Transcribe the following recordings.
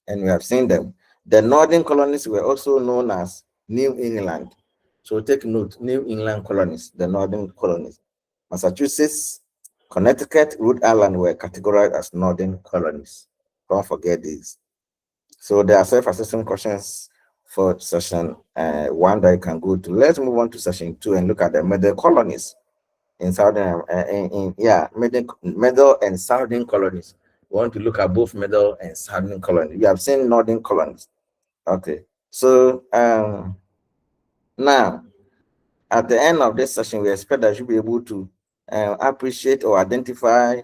and we have seen them. The northern colonies were also known as New England. So take note, New England colonies, the northern colonies. Massachusetts, Connecticut, Rhode Island were categorized as northern colonies. Don't forget these. So there are self-assessment questions for session one that you can go to. Let's move on to session two and look at the middle colonies in southern, middle and southern colonies. We want to look at both middle and southern colonies. We have seen northern colonies. Okay, so now at the end of this session, we expect that you'll be able to appreciate or identify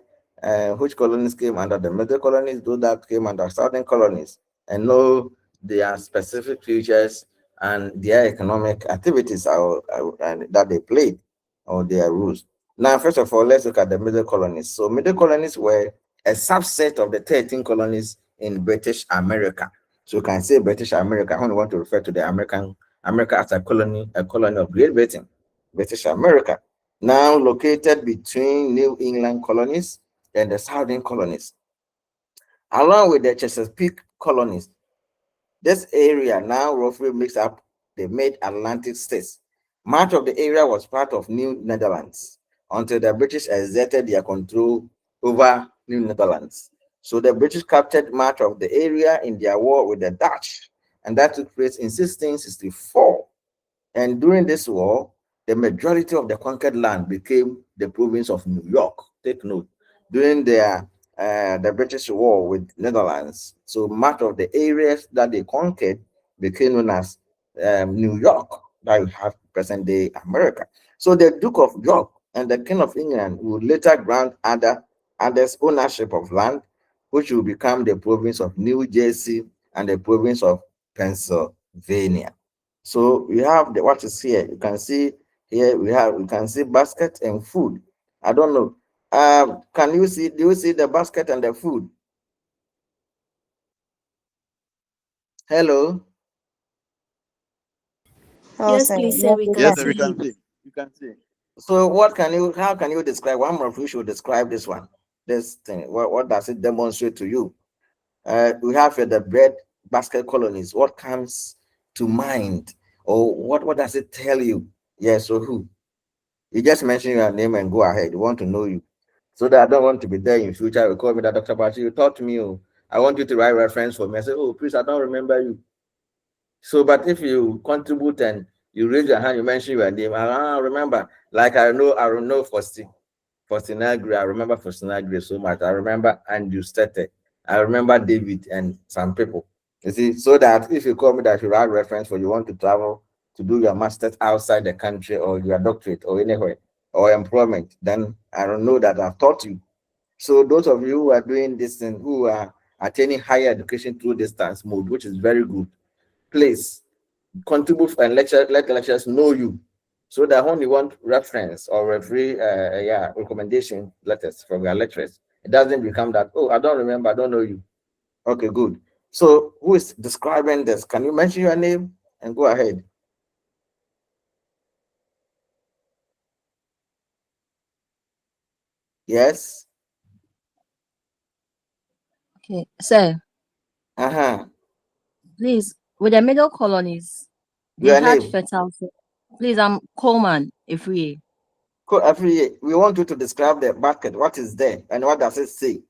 which colonies came under the middle colonies, those that came under southern colonies, and know their specific features and their economic activities and that they played or their rules. Now, first of all, let's look at the middle colonies. So middle colonies were a subset of the 13 colonies in British America. So you can say British America when you want to refer to the America as a colony of Great Britain, British America, now located between New England colonies and the southern colonies, along with the Chesapeake colonies. This area now roughly makes up the mid-Atlantic states. Much of the area was part of New Netherlands until the British exerted their control over New Netherlands. So the British captured much of the area in their war with the Dutch, and that took place in 1664. And during this war, the majority of the conquered land became the province of New York. Take note, during the British war with Netherlands, so much of the areas that they conquered became known as New York, that you have present-day America. So the Duke of York and the King of England would later grant others ownership of land, which will become the province of New Jersey and the province of Pennsylvania. So we have what is here. You can see here we can see basket and food. I don't know. Can you see? Do you see the basket and the food? Hello. Oh, Yes, sir. please, sir, Yes, we we can Yes, can. sir, we see can him. see. You can see. So how can you describe, one of you should describe this one, this thing. What does it demonstrate to you? We have the bread basket colonies. What comes to mind? Or what does it tell you? Yes, so who? You just mention your name and go ahead. We want to know you. So that I don't want to be there in future. You call me that Dr. Bachi, you taught me. Oh, I want you to write reference for me. I say, oh, please, I don't remember you. So, but if you contribute and you raise your hand, you mention your name, remember. Like I know Faustina Gray. I remember Faustina Gray so much. I remember Andrew Stete. I remember David and some people. You see, so that if you call me that you write reference for you want to travel to do your master's outside the country or your doctorate or anywhere or employment, then I don't know that I've taught you. So those of you who are doing this and who are attaining higher education through distance mode, which is very good, please contribute and let the lecturers know you, so that when you want reference or referee recommendation letters from your lecturers, it doesn't become that, oh, I don't remember, I don't know you. Okay, good. So who is describing this? Can you mention your name and go ahead? Yes. Okay, sir. Uh-huh. Please, with the middle colonies, they Your had name. fertile. Please, I'm Coleman Ifrie. Every we want you to describe the basket. What is there and what does it say?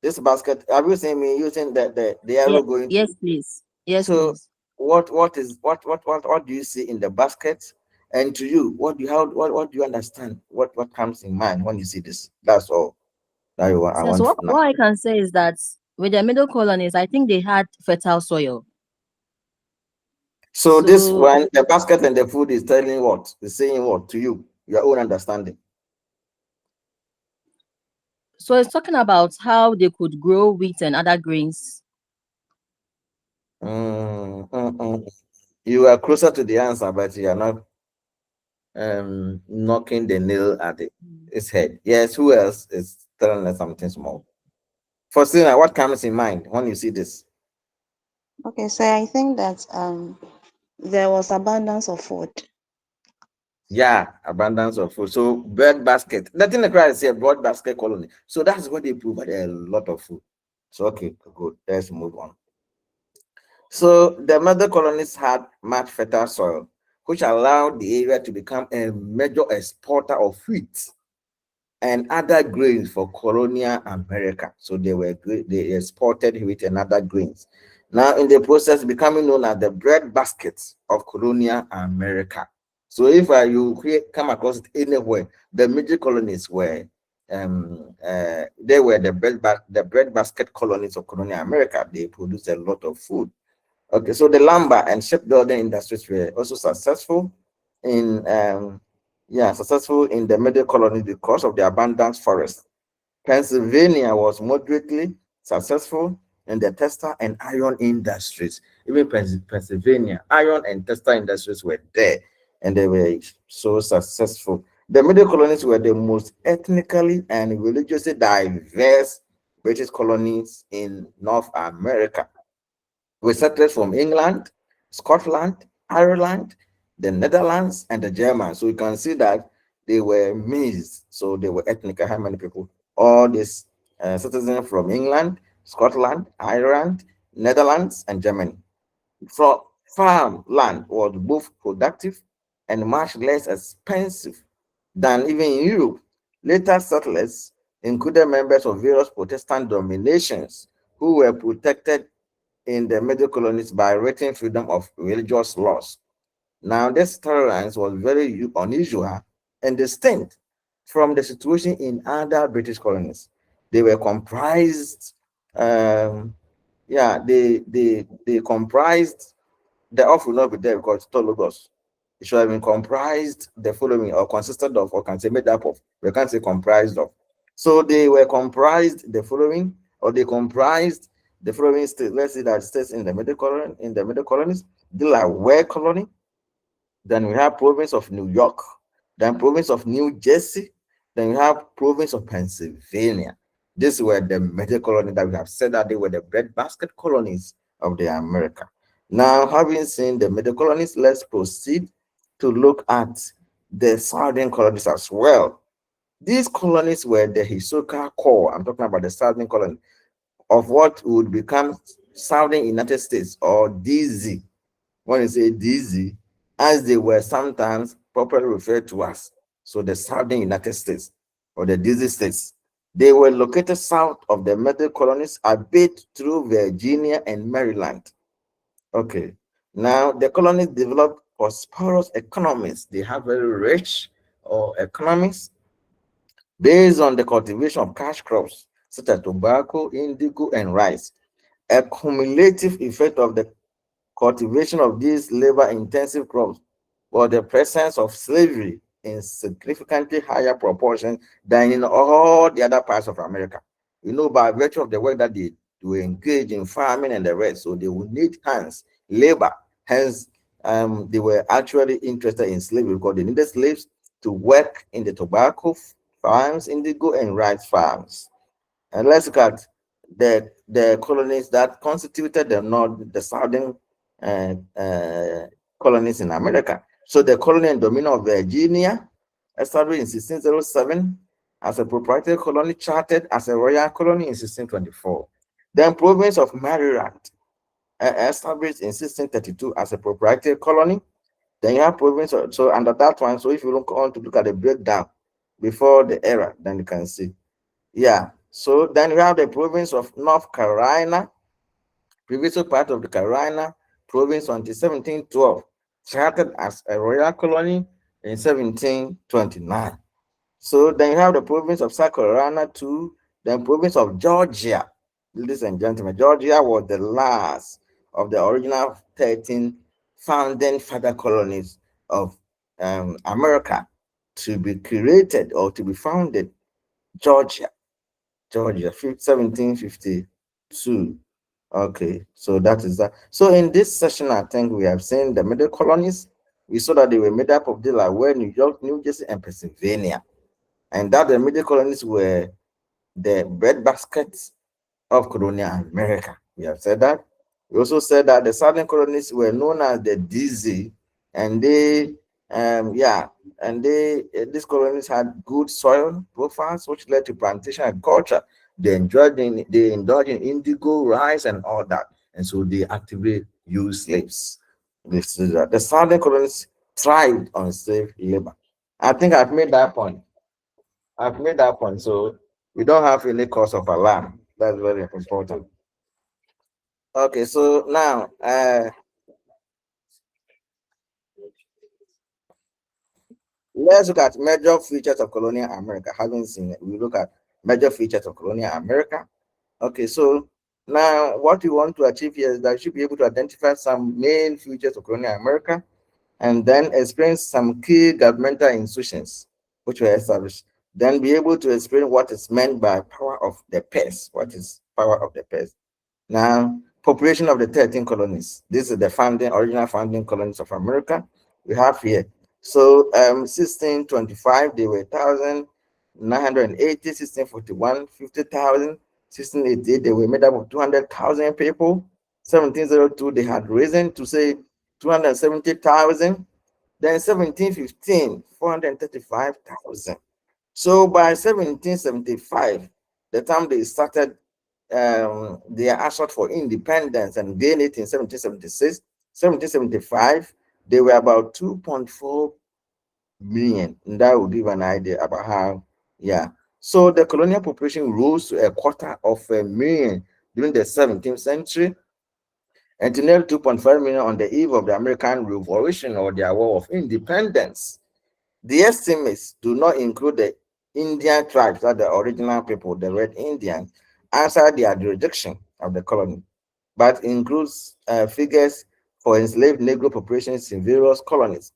This basket, have you seen me using the Yeah, arrow going yes, to? please. Yes, So please. what do you see in the basket? And to you, what do you understand? What comes in mind when you see this? That's all that I So want to know. what I can say is that with the middle colonies, I think they had fertile soil. So this So one, the basket and the food is telling what? Is saying what to you? Your own understanding. so it's talking about how they could grow wheat and other grains. You are closer to the answer, but you are not knocking the nail at its head. Yes, who else is telling us something small? Faustina, what comes in mind when you see this? Okay, so I think that there was abundance of food. Yeah, abundance of food. So bread basket. The thing the crowd is here, bread basket colony. So that's what they provide, a lot of food. So okay, good. Let's move on. So the mother colonies had much fertile soil, which allowed the area to become a major exporter of wheat and other grains for colonial America. So they exported wheat and other grains. Now, in the process, becoming known as the bread baskets of colonial America. So, if come across it anywhere, the major colonies were they were the bread basket colonies of colonial America. They produced a lot of food. Okay, so the lumber and shipbuilding industries were also in successful in the middle colony because of the abundant forest. Pennsylvania was moderately successful in the textile and iron industries. Even Pennsylvania, iron and textile industries were there, and they were so successful. The middle colonies were the most ethnically and religiously diverse British colonies in North America, with settlers from England, Scotland, Ireland, the Netherlands, and the Germans. So you can see that they were mixed. So they were ethnic. How many people? All these citizens from England, Scotland, Ireland, Netherlands, and Germany. From farmland was both productive and much less expensive than even in Europe. Later settlers included members of various Protestant dominations who were protected in the middle colonies by written freedom of religious laws. Now, this tolerance was very unusual and distinct from the situation in other British colonies. They were comprised, they comprised, the off will not be there because it's logos. It should have been comprised the following, or consisted of, or can say made up of. We can't say comprised of. So they were comprised the following, or they comprised the following states. Let's see that states in the middle colonies: Delaware colony, then we have province of New York, then province of New Jersey, then we have province of Pennsylvania. These were the major colonies that we have said that they were the breadbasket colonies of the America. Now, having seen the middle colonies, let's proceed to look at the southern colonies as well. These colonies were the historical core. I'm talking about the southern colony of what would become Southern United States, or DZ. When you say DZ, as they were sometimes properly referred to as, so the Southern United States, or the DZ states, they were located south of the middle colonies, a bit through Virginia and Maryland. Okay, now the colonies developed prosperous economies. They have very rich economies based on the cultivation of cash crops such as tobacco, indigo, and rice. A cumulative effect of the cultivation of these labor-intensive crops was the presence of slavery in significantly higher proportion than in all the other parts of America. You know, by virtue of the work that they do engage in farming and the rest, so they would need hands, labor. Hence, they were actually interested in slavery because they needed slaves to work in the tobacco farms, indigo, and rice farms. And let's look at the colonies that constituted the southern uh, uh, colonies in America. So the colony and dominion of Virginia, established in 1607 as a proprietary colony, chartered as a royal colony in 1624. Then province of Maryland, established in 1632 as a proprietary colony. Then you have province, so under that one, so if you want to look at the breakdown before the era, then you can see. Yeah. So then we have the province of North Carolina, previously part of the Carolina province until 1712, chartered as a royal colony in 1729. So then you have the province of South Carolina too, then province of Georgia. Ladies and gentlemen, Georgia was the last of the original 13 founding father colonies of America to be created or to be founded. Georgia. 1752. Okay, so that is that. So in this session, I think we have seen the middle colonies. We saw that they were made up of Delaware, New York, New Jersey, and Pennsylvania, and that the middle colonies were the breadbaskets of colonial America. We have said that. We also said that the southern colonies were known as the DZ, and these colonies had good soil profiles, which led to plantation agriculture. They indulged in indigo, rice, and all that, and so they actively use slaves. The southern colonies thrived on slave labor. I think I've made that point. I've made that point. So we don't have any cause of alarm. That's very important. Okay, so now let's look at major features of colonial America. Having seen it, we look at major features of colonial America. Okay, so now what we want to achieve here is that you should be able to identify some main features of colonial America and then explain some key governmental institutions which were established. Then be able to explain what is meant by power of the purse. What is power of the purse? Now, population of the 13 colonies. This is the original founding colonies of America we have here. So 1625, they were 1,980, 1641, 50,000, 1688, they were made up of 200,000 people. 1702, they had risen to say 270,000. Then 1715, 435,000. So by 1775, the time they started their assault for independence and gained it in 1776, 1775, they were about 2.4 million. And that will give an idea about how, yeah. So the colonial population rose to a quarter of a million during the 17th century and to nearly 2.5 million on the eve of the American Revolution or their War of Independence. The estimates do not include the Indian tribes, that the original people, the Red Indians, outside their jurisdiction of the colony, but includes figures for enslaved Negro populations in various colonies.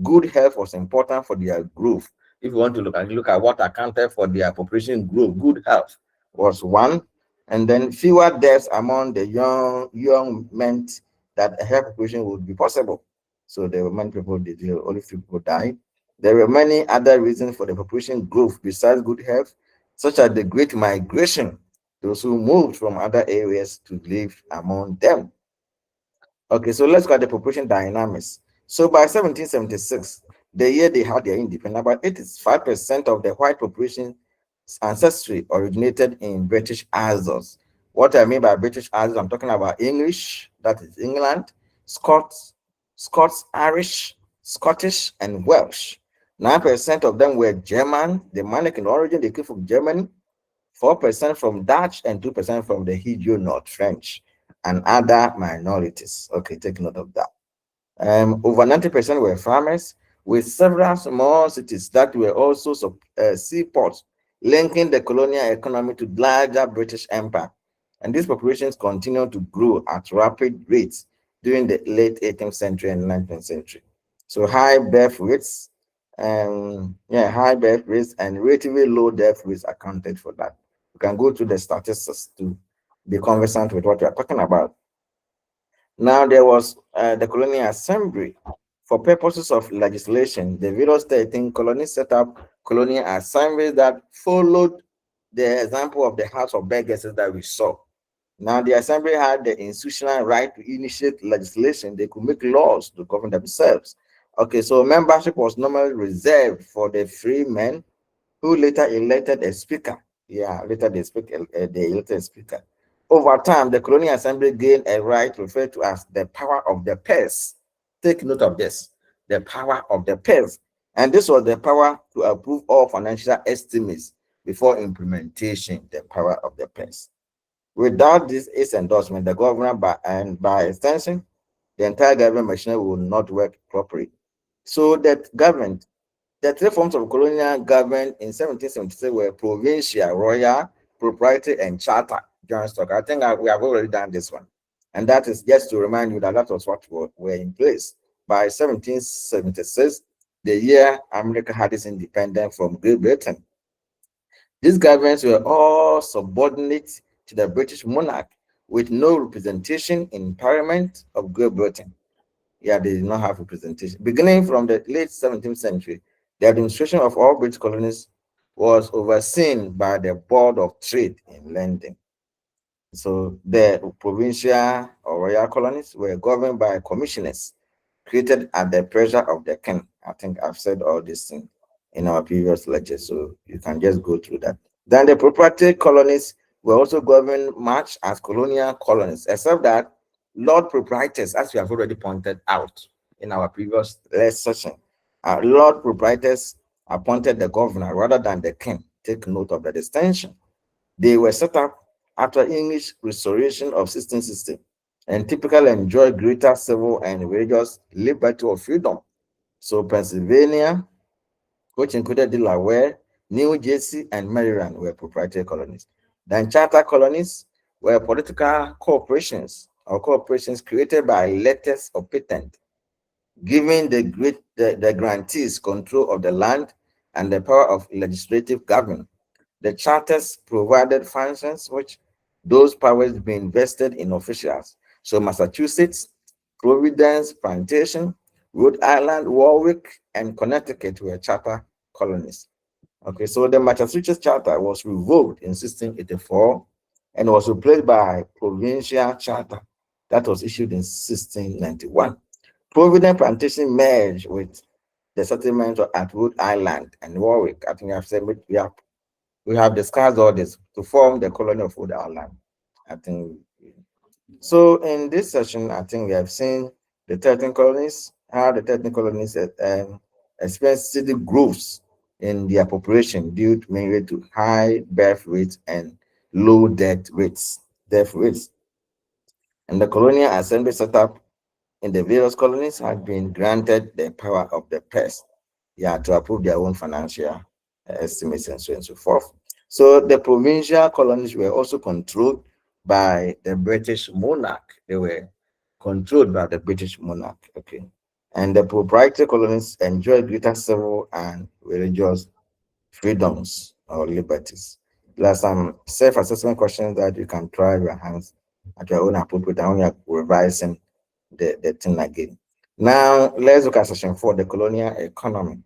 Good health was important for their growth. If you want to look at what accounted for their population growth, good health was one, and then fewer deaths among the young meant that a health population would be possible. So there were many people, only few people died. There were many other reasons for the population growth besides good health, such as the great migration, those who moved from other areas to live among them. Okay, so let's look at the population dynamics. So by 1776, the year they had their independence, about 85% of the white population ancestry originated in British Isles. What I mean by British Isles, I'm talking about English, that is England, Scots, Irish, Scottish, and Welsh. 9% of them were German, the Germanic in origin, they came from Germany. 4% from Dutch and 2% from the Huguenot French and other minorities. Okay, take note of that. Over 90% were farmers, with several small cities that were also seaports, linking the colonial economy to larger British Empire. And these populations continued to grow at rapid rates during the late 18th century and 19th century. So high birth rates, high birth rates and relatively low death rates accounted for that. You can go to the statistics to be conversant with what we are talking about. Now, there was the Colonial Assembly. For purposes of legislation, the various 13 colonies set up colonial assemblies that followed the example of the House of Burgesses that we saw. Now, the assembly had the institutional right to initiate legislation. They could make laws to govern themselves. Okay, so membership was normally reserved for the free men who later elected a speaker. Yeah, later they elected a speaker. Over time, the Colonial Assembly gained a right referred to as the power of the purse. Take note of this, the power of the purse. And this was the power to approve all financial estimates before implementation, the power of the purse. Without its endorsement, the governor, by extension, the entire government machinery will not work properly. So that government, the three forms of colonial government in 1776 were provincial, royal, proprietary, and charter joint stock. I think we have already done this one. And that is just to remind you that that was what were in place. By 1776, the year America had its independence from Great Britain. These governments were all subordinate to the British monarch with no representation in Parliament of Great Britain. Yeah, they did not have representation. Beginning from the late 17th century, the administration of all British colonies was overseen by the Board of Trade in London. So the provincial or royal colonies were governed by commissioners created at the pressure of the king. I think I've said all these things in our previous lecture, so you can just go through that. Then the proprietary colonies were also governed much as colonial colonies, except that Lord proprietors, as we have already pointed out in our previous session, Lord proprietors appointed the governor rather than the king. Take note of the distinction. They were set up after English restoration of 1660 and typically enjoyed greater civil and religious liberty or freedom. So Pennsylvania, which included Delaware, New Jersey, and Maryland, were proprietary colonies. Then charter colonies were political corporations or corporations created by letters of patent, giving the grantees control of the land and the power of legislative government. The charters provided functions which those powers being vested in officials. So Massachusetts, Providence, Plantation, Rhode Island, Warwick, and Connecticut were charter colonies. Okay, so the Massachusetts Charter was revoked in 1684 and was replaced by Provincial Charter that was issued in 1691. Providence Plantation merged with the settlement at Rhode Island and Warwick. I think I've said we have discussed all this to form the colony of Rhode Island. I think so. In this session, I think we have seen the 13 colonies, how the 13 colonies experienced steady growths in their population due mainly to high birth rates and low death rates. And the colonial assembly set up in the various colonies had been granted the power of the purse, to approve their own financial estimates and so on and so forth. So the provincial colonies were also controlled by the British monarch. They were controlled by the British monarch. Okay. And the proprietary colonies enjoyed greater civil and religious freedoms or liberties. There are some self-assessment questions that you can try your hands at your own appropriate time when you're revising the thing again. Now, let's look at section 4, the colonial economy.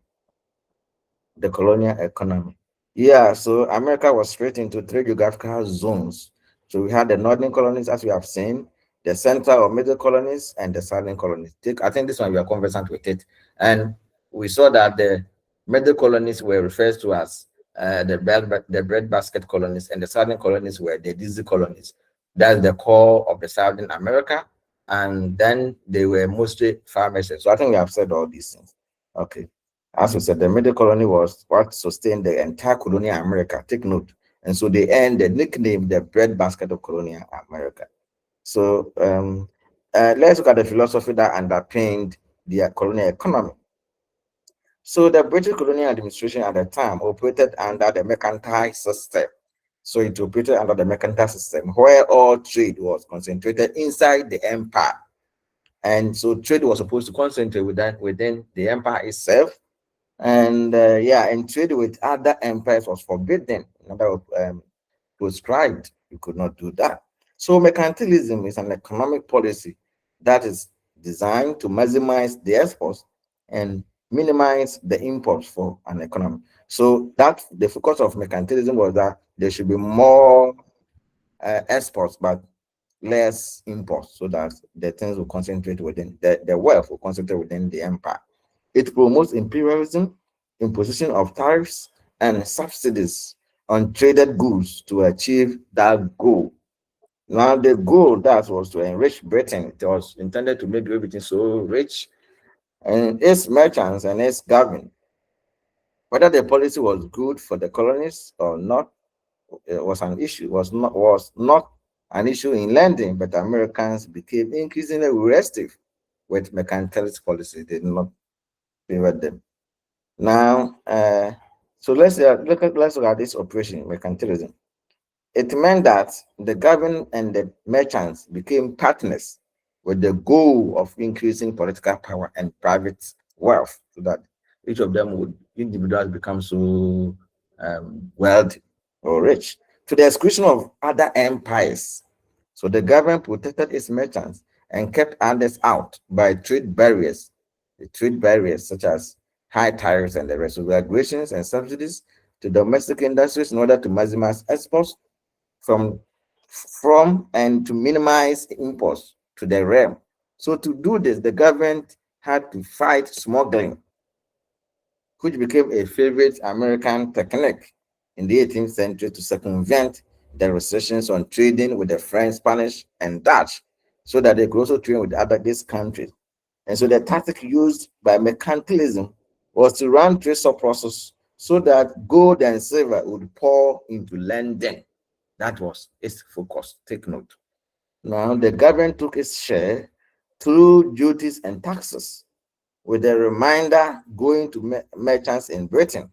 The colonial economy. Yeah, so America was split into 3 geographical zones. So we had the northern colonies, as we have seen, the central or middle colonies, and the southern colonies. I think this one we are conversant with it. And we saw that the middle colonies were referred to as the breadbasket colonies, and the southern colonies were the dizzy colonies. That's the core of the Southern America. And then they were mostly farmers. So I think we have said all these things. Okay. As we said, the middle colony was what sustained the entire colonial America. Take note. And so they earned the nickname the breadbasket of colonial America. So let's look at the philosophy that underpinned the colonial economy. So the British colonial administration at the time operated under the mercantile system. So it operated under the mercantile system where all trade was concentrated inside the empire. And so trade was supposed to concentrate within the empire itself. And and trade with other empires was forbidden, prescribed. You could not do that. So mercantilism is an economic policy that is designed to maximize the exports and minimize the imports for an economy. So that the focus of mercantilism was that there should be more exports, but less imports, so that the things will concentrate within the wealth will concentrate within the empire. It promotes imperialism, imposition of tariffs, and subsidies on traded goods to achieve that goal. Now, the goal that was to enrich Britain. It was intended to make Britain so rich, and its merchants and its government. Whether the policy was good for the colonies or not was not an issue in lending, but Americans became increasingly restive with mercantilist policy. They did not favor them. Now, so let's look at this operation, mercantilism. It meant that the government and the merchants became partners with the goal of increasing political power and private wealth, so that each of them would individuals become so wealthy or rich to the exclusion of other empires. So the government protected its merchants and kept others out by trade barriers, the trade barriers such as high tariffs and the rest of regulations and subsidies to domestic industries in order to maximize exports from and to minimize imports to the realm. So to do this, the government had to fight smuggling, which became a favorite American technique in the 18th century to circumvent the restrictions on trading with the French, Spanish, and Dutch. so that they could also trade with other these countries. And so the tactic used by mercantilism was to run trade surpluses so that gold and silver would pour into London. That was its focus. Take note. Now, the government took its share through duties and taxes, with the remainder going to merchants in Britain.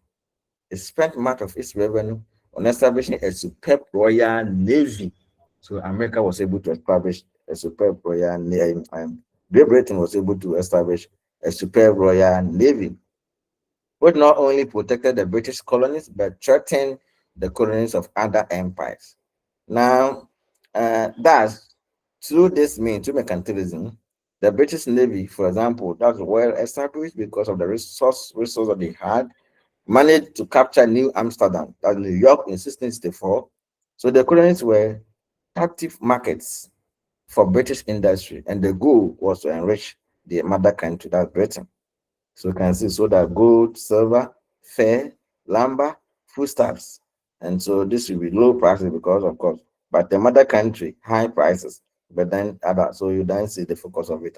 It spent much of its revenue on establishing a superb royal navy. So America was able to establish a superb royal navy, and Great Britain was able to establish a superb royal navy, which not only protected the British colonies but threatened the colonies of other empires. Now, thus, through this means, through mercantilism, the British Navy, for example, that was well established because of the resource that they had, managed to capture New Amsterdam, that's New York, in 1664. So the colonies were captive markets for British industry, and the goal was to enrich the mother country, that's Britain. So you can see, so that gold, silver, fur, lumber, foodstuffs. And so this will be low prices because, of course, but the mother country, high prices. But then other, so you then see the focus of it.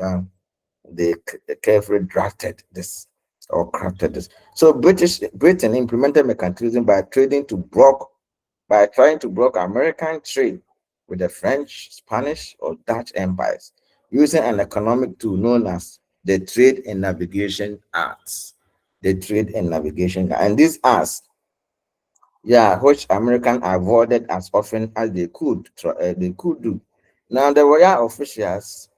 They carefully drafted this or crafted this. So Britain implemented mercantilism by trading to block, by trying to block American trade with the French, Spanish, or Dutch empires, using an economic tool known as the trade and navigation arts. The trade and navigation, and these arts, yeah, which Americans avoided as often as they could do. Now, the royal officials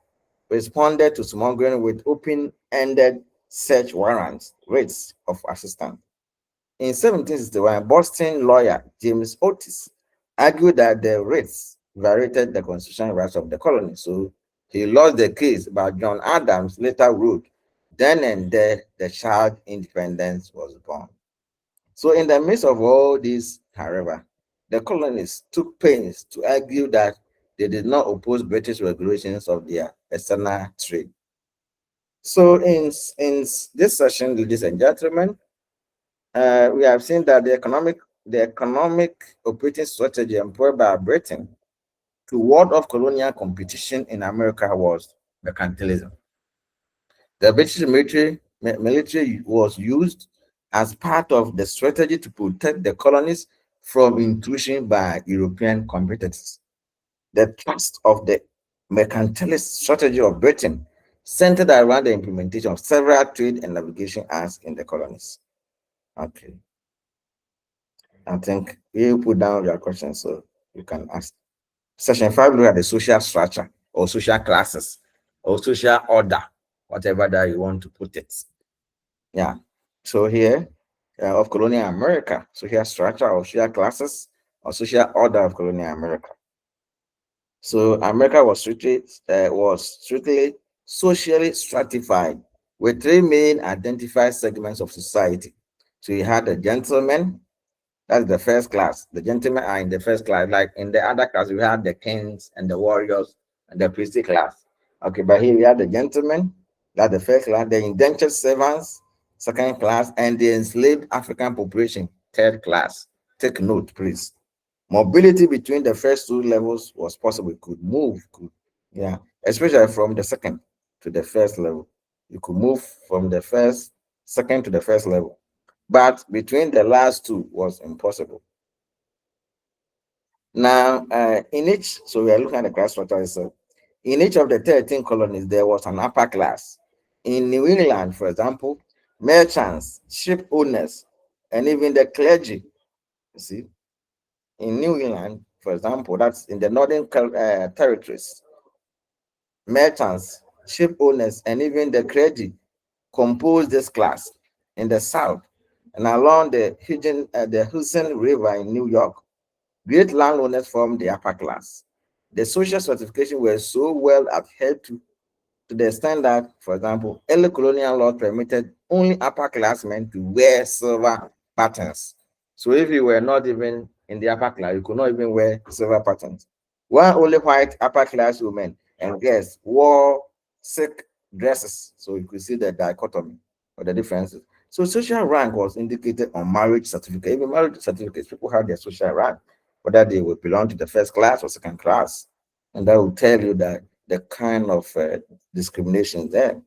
responded to smuggling with open-ended search warrants, rates of assistance. In 1761, Boston lawyer James Otis argued that the rates violated the constitutional rights of the colony. So he lost the case, but John Adams later wrote, then and there the child independence was born. So in the midst of all this, however, the colonists took pains to argue that they did not oppose British regulations of their external trade. So in this session, ladies and gentlemen, we have seen that the economic operating strategy employed by Britain to ward off colonial competition in America was mercantilism. The British military was used as part of the strategy to protect the colonies from intrusion by European competitors. The thrust of the mercantilist strategy of Britain centered around the implementation of several trade and navigation acts in the colonies. Okay, I think you put down your questions so you can ask. Section 5 look at the social structure or social classes or social order, whatever that you want to put it. Yeah. So here of colonial America, social structure or social classes or social order of colonial America. So America was strictly socially stratified with three main identified segments of society. So you had the gentlemen, that's the first class. The gentlemen are in the first class. Like in the other class, we had the kings and the warriors and the priestly class. Okay, but here we have the gentlemen, that's the first class, the indentured servants, second class, and the enslaved African population, third class. Take note, please. Mobility between the first two levels was possible. You could move, yeah, especially from the second to the first level. You could move from the second to the first level. But between the last two was impossible. Now, so we are looking at the class structure itself. In each of the 13 colonies, there was an upper class. In New England, for example, merchants, ship owners, and even the clergy. You see, in New England, for example, that's in the northern territories, merchants, ship owners, and even the clergy compose this class. In the south and along the Hudson River in New York, great landowners formed the upper class. The social stratification was so well adhered to the extent that, for example, early colonial law permitted only upper class men to wear silver patterns. So if you were not even in the upper class, you could not even wear silver patterns. While only white upper class women and girls wore silk dresses. So you could see the dichotomy or the differences. So social rank was indicated on marriage certificate. Even marriage certificates, people had their social rank, whether they would belong to the first class or second class. And that will tell you that the kind of discrimination there.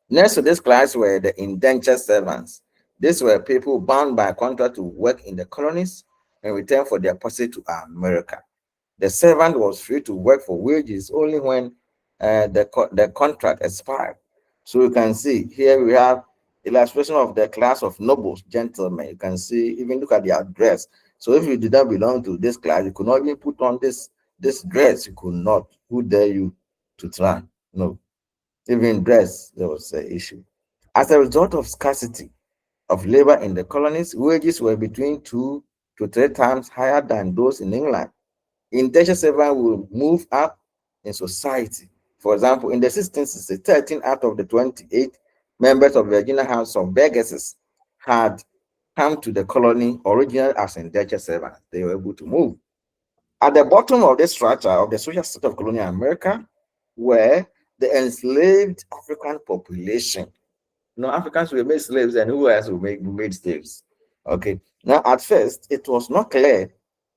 Next to this class were the indentured servants. These were people bound by contract to work in the colonies in return for their passage to America. The servant was free to work for wages only when the contract expired. So you can see here we have illustration of the class of nobles, gentlemen. You can see, even look at their dress. So if you did not belong to this class, you could not even put on this dress. You could not. Who dare you to try? No. Even dress, there was an issue. As a result of scarcity of labor in the colonies, wages were between 2 to 3 times higher than those in England. Indentured servants will move up in society. For example, in the 1660s, 13 out of the 28 members of Virginia House of Burgesses had come to the colony originally as indentured servants. They were able to move. At the bottom of the structure of the social state of colonial America were the enslaved African population. No, Africans were made slaves, and who else were made slaves? Okay. Now, at first, it was not clear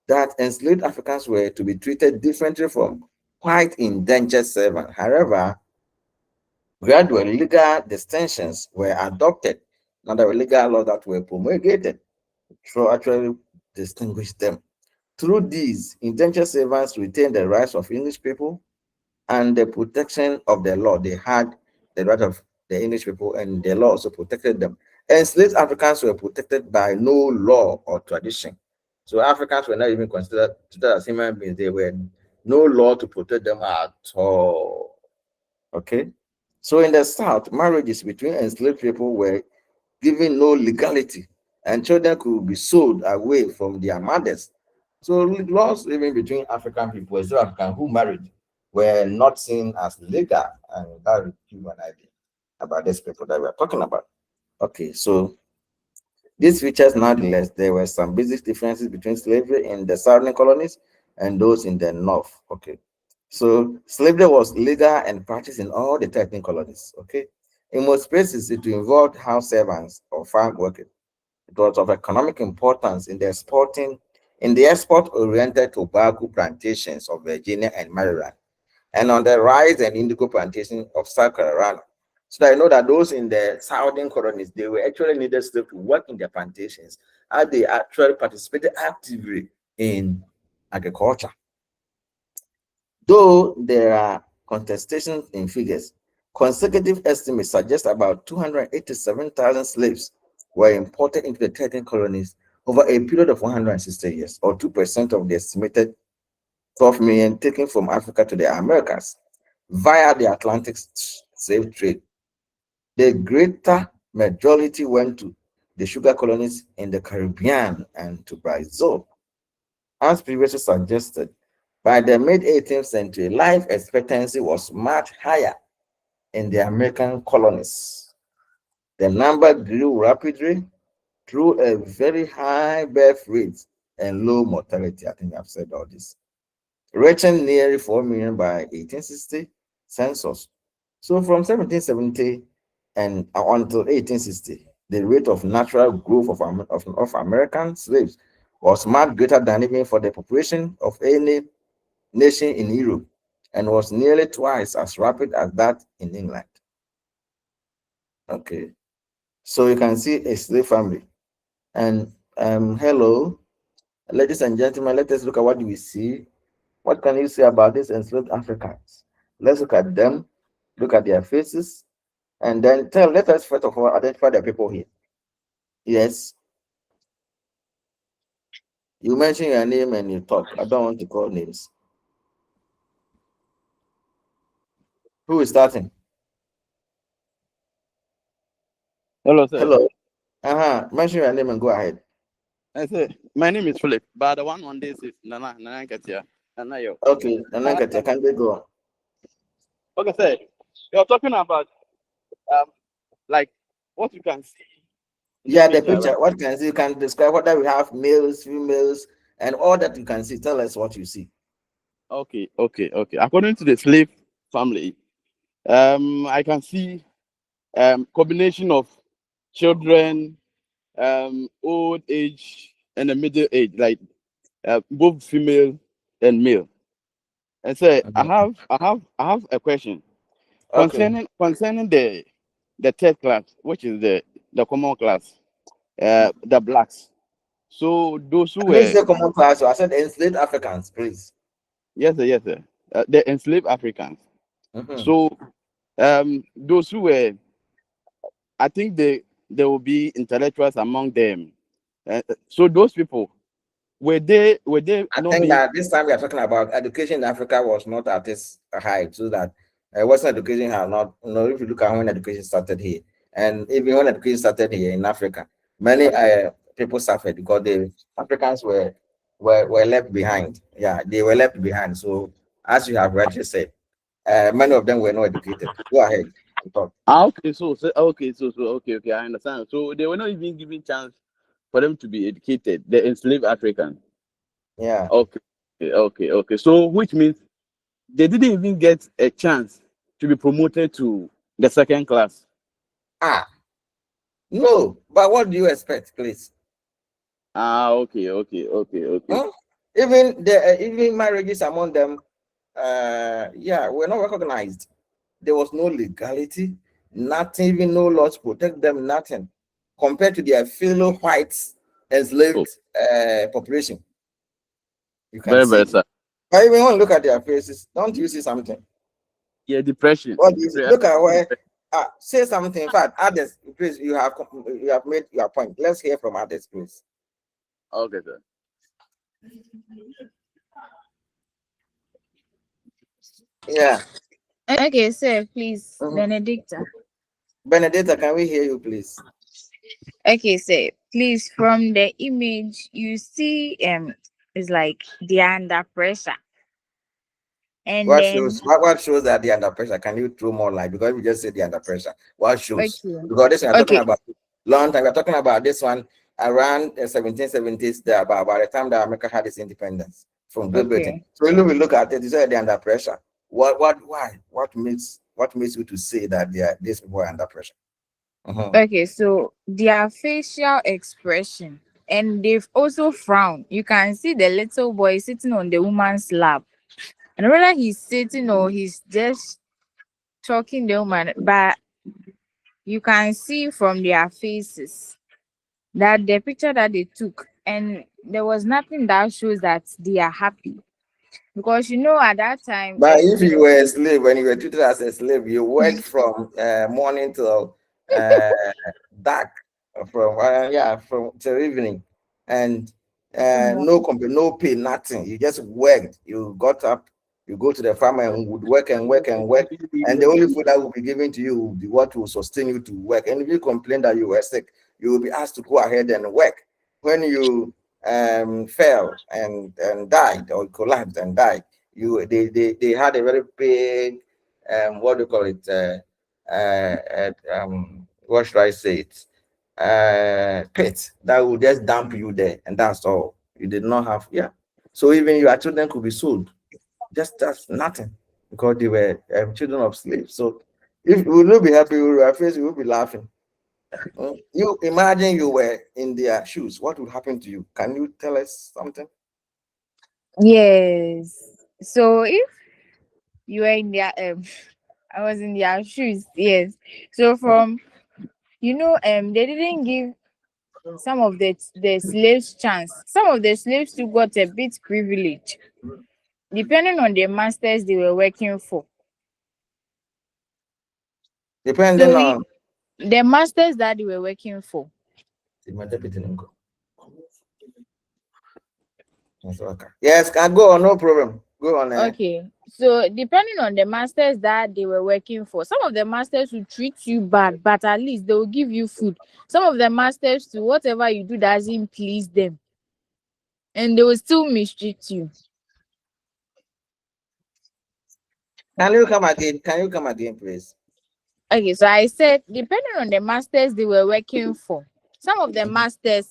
that enslaved Africans were to be treated differently from white indentured servants. However, gradual legal distinctions were adopted. Now, there were legal laws that were promulgated to actually distinguish them. Through these, indentured servants retained the rights of English people and the protection of the law. They had the right of the English people, and the law also protected them. Enslaved Africans were protected by no law or tradition. So Africans were not even considered as human beings. There were no law to protect them at all. Okay. So in the South, marriages between enslaved people were given no legality, and children could be sold away from their mothers. So laws even between African people, as African who married, were not seen as legal, and that will give you an idea about these people that we're talking about. Okay, so these features, nonetheless, there were some basic differences between slavery in the southern colonies and those in the north. Okay, so slavery was legal and practiced in all the 13 colonies. Okay, in most places, it involved house servants or farm workers. It was of economic importance in the export-oriented tobacco plantations of Virginia and Maryland, and on the rice and indigo plantation of South Carolina. So I know that those in the southern colonies, they were actually needed still to work in their plantations, and they actually participated actively in agriculture. Though there are contestations in figures, consecutive estimates suggest about 287,000 slaves were imported into the 13 colonies over a period of 160 years, or 2% of the estimated 12 million taken from Africa to the Americas via the Atlantic slave trade. The greater majority went to the sugar colonies in the Caribbean and to Brazil. As previously suggested, by the mid-18th century, life expectancy was much higher in the American colonies. The number grew rapidly through a very high birth rate and low mortality. I think I've said all this. Reaching nearly 4 million by 1860 census. So from 1770 and until 1860, the rate of natural growth of American slaves was much greater than even for the population of any nation in Europe, and was nearly twice as rapid as that in England. Okay, so you can see a slave family. And hello, ladies and gentlemen, let us look at what we see. What can you say about these enslaved Africans? Let's look at them, look at their faces, and then let us first of all identify the people here. Yes, you mention your name and you talk. I don't want to call names. Who is starting? Hello, sir. Hello. Mention your name and go ahead. I say my name is Philip, but the one on this is Nana Katia. Nana yo. Okay, Nanankate, can we go on? Okay, sir. You're talking about like what you can see. In Yeah, the picture, picture. right? What can see? You can describe whether we have males, females, and all that you can see. Tell us what you see. Okay. According to the slave family, I can see combination of children, old age, and the middle age, like both female and male. And so Mhm. I have a question Okay. concerning the third class, which is the common class, the blacks. So those who I didn't were, say common class, so I said enslaved Africans, please. yes sir, yes sir, the enslaved Africans. Mhm. So those who were, I think there will be intellectuals among them. So those people, were they I not think being that this time we are talking about education in Africa was not at its height, so that Western education has not, if you look at when education started here, and even when education started here in Africa, many people suffered because the Africans were left behind. Yeah, they were left behind. So, as you have rightly said, many of them were not educated. Go ahead and talk. okay, okay, I understand. So they were not even given chance for them to be educated, the enslaved Africans. Yeah. Okay, okay. So which means they didn't even get a chance to be promoted to the second class. Ah, no, but what do you expect, please? Ah, okay. Hmm? Even marriages among them, yeah, were not recognized. There was no legality, nothing, even no laws to protect them, nothing, compared to their fellow whites Oh, enslaved population. You can very see. sad. I even want to look at their faces. Don't you see something? Yeah, depression. What do you see? Depression. Look at where. Say something. In fact, others, please. You have made your point. Let's hear from others, please. Okay, sir. Yeah. Okay, sir, please, Mhm. Benedicta. Benedetta, can we hear you, please? Okay, sir, please, from the image you see, it's like they're under pressure, and then What shows that they're under pressure? Can you throw more light? Because we just said they're under pressure. What shows? okay, Because this one we're talking okay, about long time. We're talking about this one around the 1770s, there about the time that America had its independence from Great Britain. okay, So when we look at it, you say they're under pressure. Why? What makes you to say that these people are under pressure? Mhm. okay. So their facial expression, and they've also frowned. You can see the little boy sitting on the woman's lap, and whether he's sitting or he's just talking the woman, but you can see from their faces that the picture that they took, and there was nothing that shows that they are happy, because at that time, But if you were a slave, when you were treated as a slave, you worked from morning till uh, dark, from till evening, and no pay, nothing. You just worked. You got up, you go to the farm and would work and work and work, and the only food that will be given to you will be what will sustain you to work. And if you complain that you were sick, you will be asked to go ahead and work. When you fell and died or collapsed and died, they had a very big what do you call it, what should I say it, pit that would just dump you there, and that's all. You did not have, yeah, so even your children could be sold, just that's nothing, because they were children of slaves. So if we will not be happy with our face, we will be laughing. You imagine you were in their shoes, what would happen to you? Can you tell us something? yes, so if you were in their I was in their shoes, yes. So from they didn't give some of the slaves chance. Some of the slaves too got a bit privilege, depending on the masters they were working for. Depending So on the masters that they were working for. yes, can go on, no problem, go on. Okay. So depending on the masters that they were working for, some of the masters will treat you bad, but at least they will give you food. Some of the masters too, whatever you do doesn't please them, and they will still mistreat you. Can you come again, please? Okay, so I said depending on the masters they were working for, some of the masters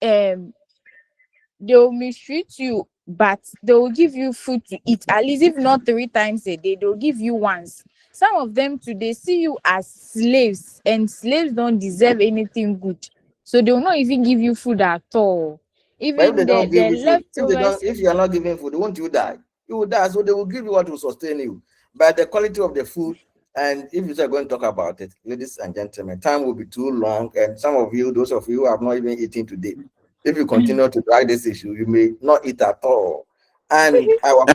um they will mistreat you, but they will give you food to eat, at least if not 3 times a day, they'll give you once. Some of them too, they see you as slaves, and slaves don't deserve anything good, so they will not even give you food at all. But if they Even don't the give the you food, leftovers. if you are not giving food, won't you die? you will die. So they will give you what will sustain you. But the quality of the food, and if you are going to talk about it, ladies and gentlemen, time will be too long. And some of you, those of you who have not even eaten today, if you continue to drag this issue, you may not eat at all. And our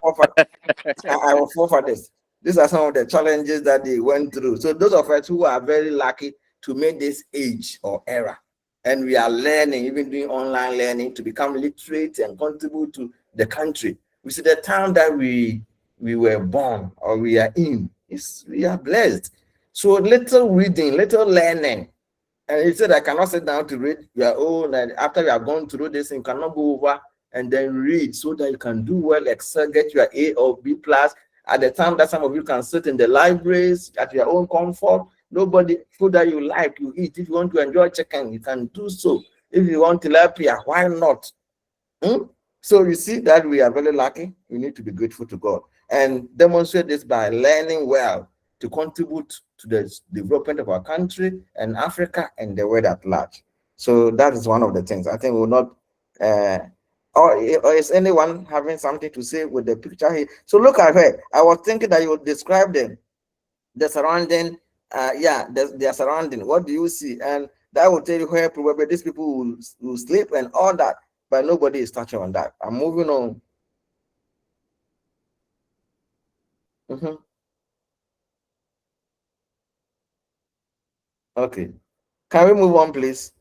forefathers, these are some of the challenges that they went through. So those of us who are very lucky to make this age or era, and we are learning, even doing online learning, to become literate and contribute to the country. We see the time that we were born or we are in, we are blessed. So little reading, little learning, and he said, I cannot sit down to read your own. And after you have gone through this, you cannot go over and then read so that you can do well, excel, get your A or B plus. At the time that some of you can sit in the libraries at your own comfort, nobody, food that you like, you eat. If you want to enjoy chicken, you can do so. If you want tilapia, why not? Hmm? So you see that we are very lucky. We need to be grateful to God and demonstrate this by learning well to contribute to the development of our country and Africa and the world at large. So that is one of the things. I think we'll not. Uh, or is anyone having something to say with the picture here? So look at her. I was thinking that you would describe them, the surrounding. Yeah, their surrounding. What do you see? And that will tell you where probably these people will sleep and all that. But nobody is touching on that. I'm moving on. Mhm. Okay. Can we move on, please?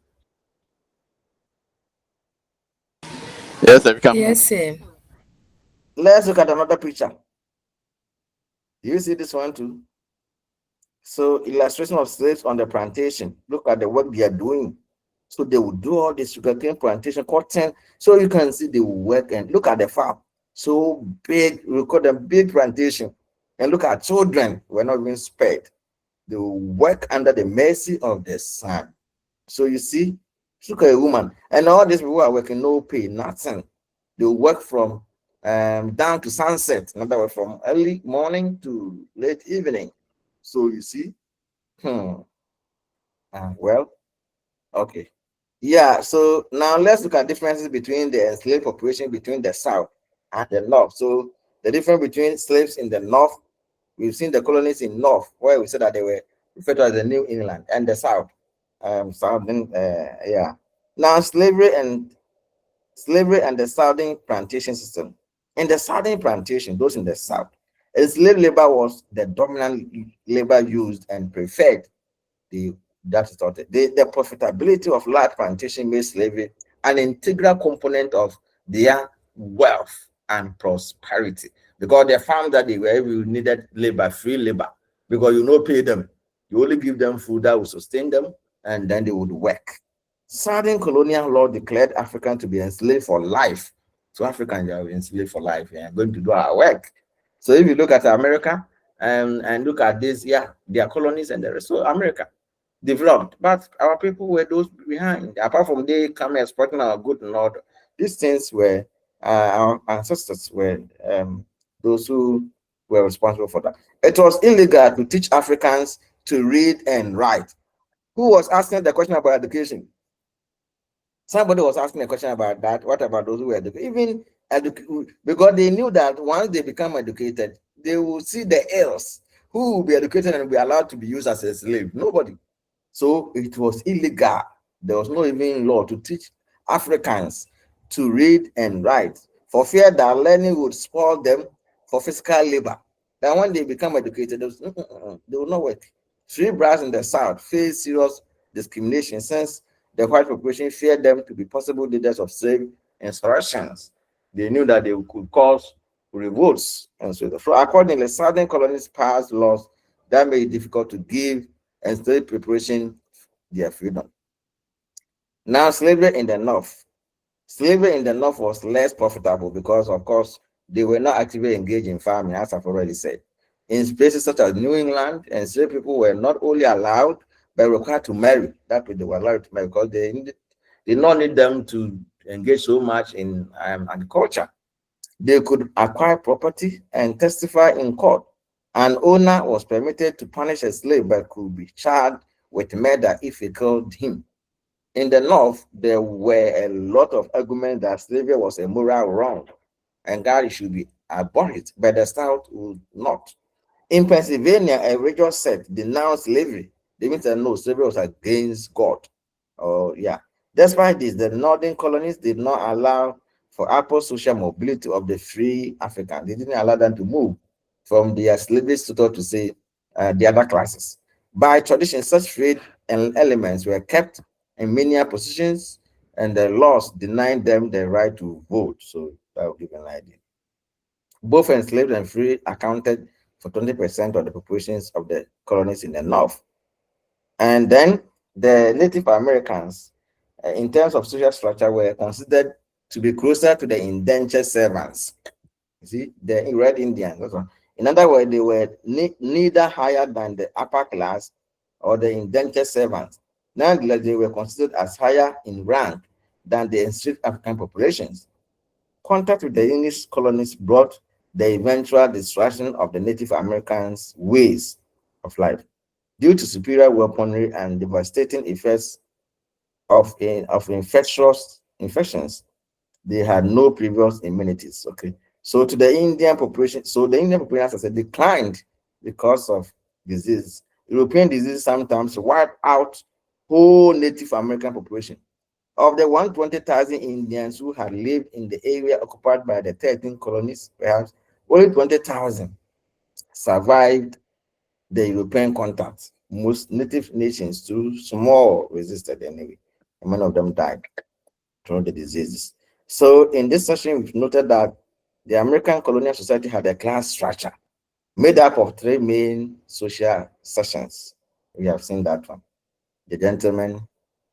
Yes, sir, we can move. Yes, sir. Let's look at another picture. Do you see this one too? So, illustration of slaves on the plantation. Look at the work they are doing. So they will do all this sugarcane plantation, cotton. So you can see they will work and look at the farm. So big, we call them big plantation. And look at children, we're not even spared. They will work under the mercy of the sun. So you see, look at a woman, and all these people are working, no pay, nothing. They work from down to sunset. In other words, from early morning to late evening. So you see, hmm, well, okay. Yeah, so now let's look at differences between the enslaved population between the South and the North. So the difference between slaves in the North, we've seen the colonies in North, where we said that they were referred to as the New England, and the South, Southern, yeah. Now slavery and the Southern plantation system. In the Southern plantation, those in the South, enslaved labor was the dominant labor used and preferred. the that is not it. The profitability of large plantation made slavery an integral component of their wealth and prosperity, because they found that they were needed labor, free labor, because you don't pay them, you only give them food that will sustain them, and then they would work. Southern colonial law declared Africans to be enslaved for life. So Africans are enslaved for life and going to do our work. So if you look at America and look at this, yeah, their colonies and the rest of America developed, but our people were those behind. Apart from they come exploiting our good and all, these things were our ancestors were those who were responsible for that. It was illegal to teach Africans to read and write. Who was asking the question about education? Somebody was asking a question about that. What about those who were educated? Even because they knew that once they become educated, they will see the heirs who will be educated and be allowed to be used as a slave. Nobody. So it was illegal. There was no even law to teach Africans to read and write for fear that learning would spoil them for physical labor. Then when they become educated, they will not work. Free blacks in the South face serious discrimination since the white population feared them to be possible leaders of slave insurrections. They knew that they could cause revolts and so on. So accordingly, Southern colonies passed laws that made it difficult to give enslaved preparation their freedom. Now, slavery in the North. Slavery in the North was less profitable because, of course, they were not actively engaged in farming, as I've already said. In places such as New England, enslaved people were not only allowed, but required to marry. That way they were allowed to marry because they did not need them to engage so much in agriculture. They could acquire property and testify in court. An owner was permitted to punish a slave but could be charged with murder if he killed him. In the North, there were a lot of arguments that slavery was a moral wrong and that it should be abhor it, but the South would not. In Pennsylvania, a religious sect denounced slavery. They even said no, slavery was against God. Oh, yeah. Despite this, the northern colonies did not allow for ample social mobility of the free Africans. They didn't allow them to move from their slavery status to say the other classes. By tradition, such free elements were kept in many positions, and the laws denying them the right to vote. So that will give an idea. Both enslaved and free accounted for 20% of the populations of the colonies in the North. And then the Native Americans, in terms of social structure, were considered to be closer to the indentured servants. You see, the Red Indians. In other words, they were neither higher than the upper class or the indentured servants. Nonetheless, they were considered as higher in rank than the enslaved African populations. Contact with the English colonists brought the eventual destruction of the Native Americans' ways of life. Due to superior weaponry and devastating effects of infectious infections, they had no previous immunities. Okay, so to the Indian population, the Indian population, as I said, declined because of disease. European disease sometimes wiped out whole Native American population. Of the 120,000 Indians who had lived in the area occupied by the 13 colonies, perhaps only 20,000 survived the European contact. Most native nations, too small, resisted anyway. And many of them died from the diseases. So in this session, we've noted that the American colonial society had a class structure made up of three main social sections. We have seen that one. The gentlemen,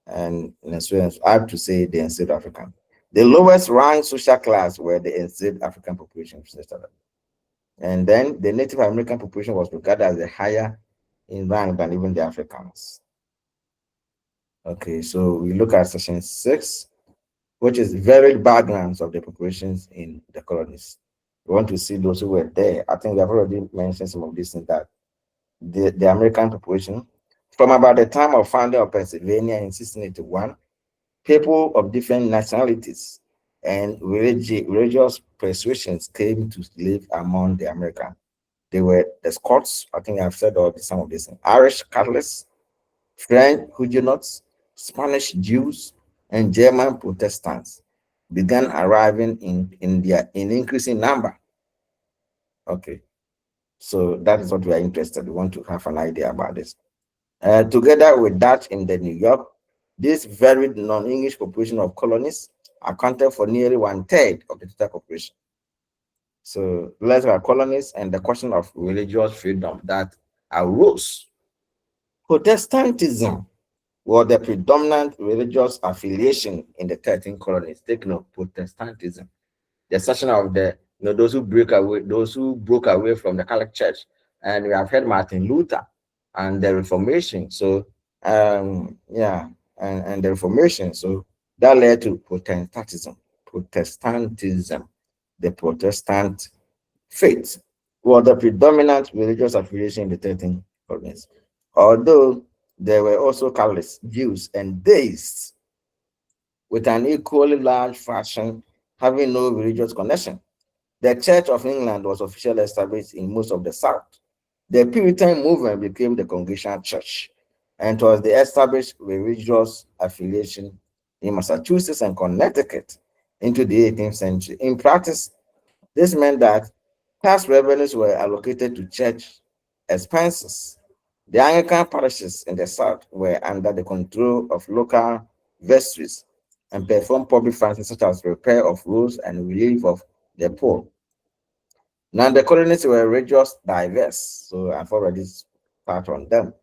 and I have to say the enslaved African. The lowest ranked social class were the enslaved African population. And then the Native American population was regarded as the higher in rank than even the Africans. Okay, so we look at section 6, which is varied backgrounds of the populations in the colonies. We want to see those who were there. I think we have already mentioned some of these things, that the American population, from about the time of founding of Pennsylvania in 1681, people of different nationalities and religious persuasions came to live among the Americans. They were the Scots, I think I've said all some of these things, Irish Catholics, French Huguenots, Spanish Jews, and German Protestants began arriving in increasing number. Okay, so that is what we are interested. We want to have an idea about this. Together with Dutch in the New York, this varied non-English population of colonies accounted for nearly 1/3 of the total population. So let's look at colonies and the question of religious freedom that arose. Protestantism was the predominant religious affiliation in the 13 colonies. Take note, Protestantism, the section of the those who broke away from the Catholic Church, and we have heard Martin Luther and the Reformation. So yeah, and the Reformation. So that led to Protestantism. The Protestant faith was the predominant religious affiliation in the 13 colonies. Although there were also Catholics, Jews, and deists with an equally large fraction having no religious connection. The Church of England was officially established in most of the South. The Puritan movement became the Congregational Church, and it was the established religious affiliation in Massachusetts and Connecticut into the 18th century. In practice, this meant that tax revenues were allocated to church expenses. The Anglican parishes in the South were under the control of local vestries and performed public functions such as repair of roads and relief of the poor. Now, the colonies were religious diverse, so I've already started on them.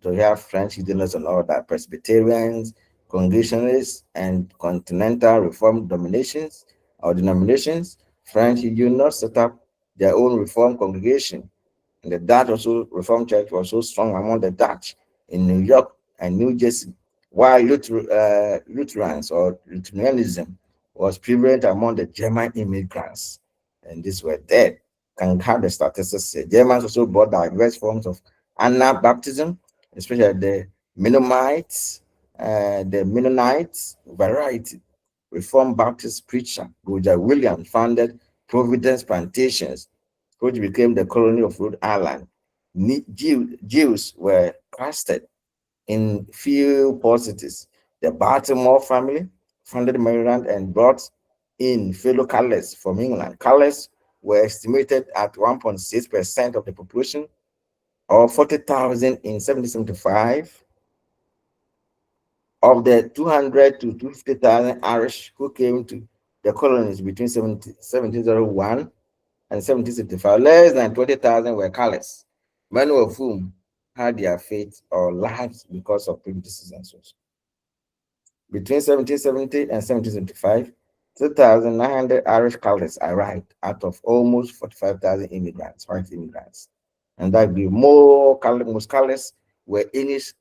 So you have French Huguenots and all that, Presbyterians, Congregationalists, and Continental Reformed dominations or denominations. French Huguenots set up their own Reformed congregation. And the Dutch also Reformed Church was so strong among the Dutch in New York and New Jersey, while Lutherans or Lutheranism was prevalent among the German immigrants. And these were there. Can have the statistics say. Germans also brought diverse forms of Anabaptism, especially the Mennonites variety. Reformed Baptist preacher Roger Williams founded Providence plantations, which became the colony of Rhode Island. Jews were casted in few port cities. The Baltimore family founded Maryland and brought in fellow colonists from England. Colonists were estimated at 1.6% of the population, or 40,000 in 1775. Of the 200 to 250,000 Irish who came to the colonies between 1701 and 1765, less than 20,000 were colours, many of whom had their fate or lives because of prejudices and so on. Between 1770 and 1775, 2,900 Irish colours arrived out of almost 45,000 immigrants, white immigrants. And that the most colours were English,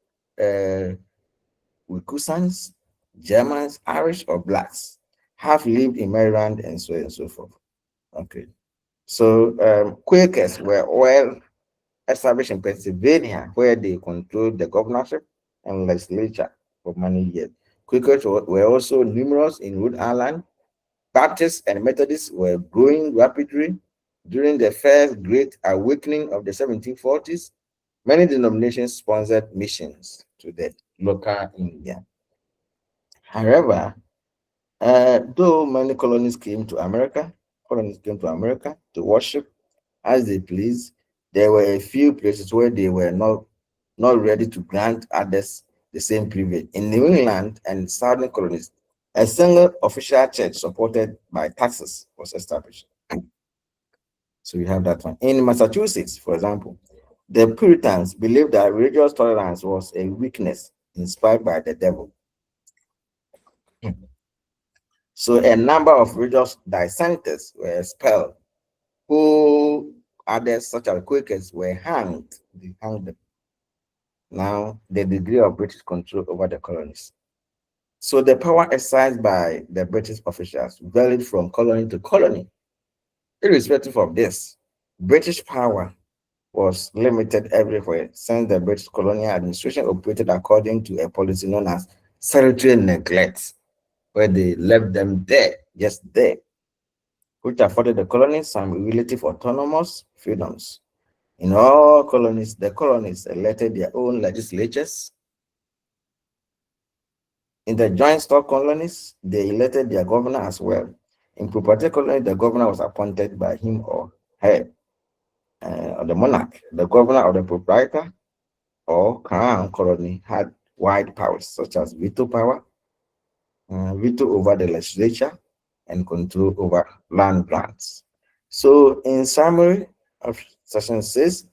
Wisconsins, Germans, Irish, or blacks. Have lived in Maryland and so on and so forth. Okay. So Quakers were well established in Pennsylvania, where they controlled the governorship and legislature for many years. Quakers were also numerous in Rhode Island. Baptists and Methodists were growing rapidly during the first Great Awakening of the 1740s. Many denominations sponsored missions to the local India. However, though many colonies came to America to worship as they pleased, there were a few places where they were not ready to grant others the same privilege. In New England and southern colonies, a single official church supported by taxes was established. So you have that one. In Massachusetts, for example, the Puritans believed that religious tolerance was a weakness inspired by the devil. So a number of religious dissenters were expelled, who others, such as Quakers, were hanged. They hanged them. Now, the degree of British control over the colonies. So the power exercised by the British officials varied from colony to colony. Irrespective of this, British power was limited everywhere since the British colonial administration operated according to a policy known as salutary neglect, where they left them there, just there, which afforded the colonies some relative autonomous freedoms. In all colonies, the colonies elected their own legislatures. In the joint stock colonies, they elected their governor as well. In property colonies, the governor was appointed by him or her, or the monarch. The governor or the proprietor or crown colony had wide powers, such as veto power, veto over the legislature, and control over land grants. So, in summary of session 6,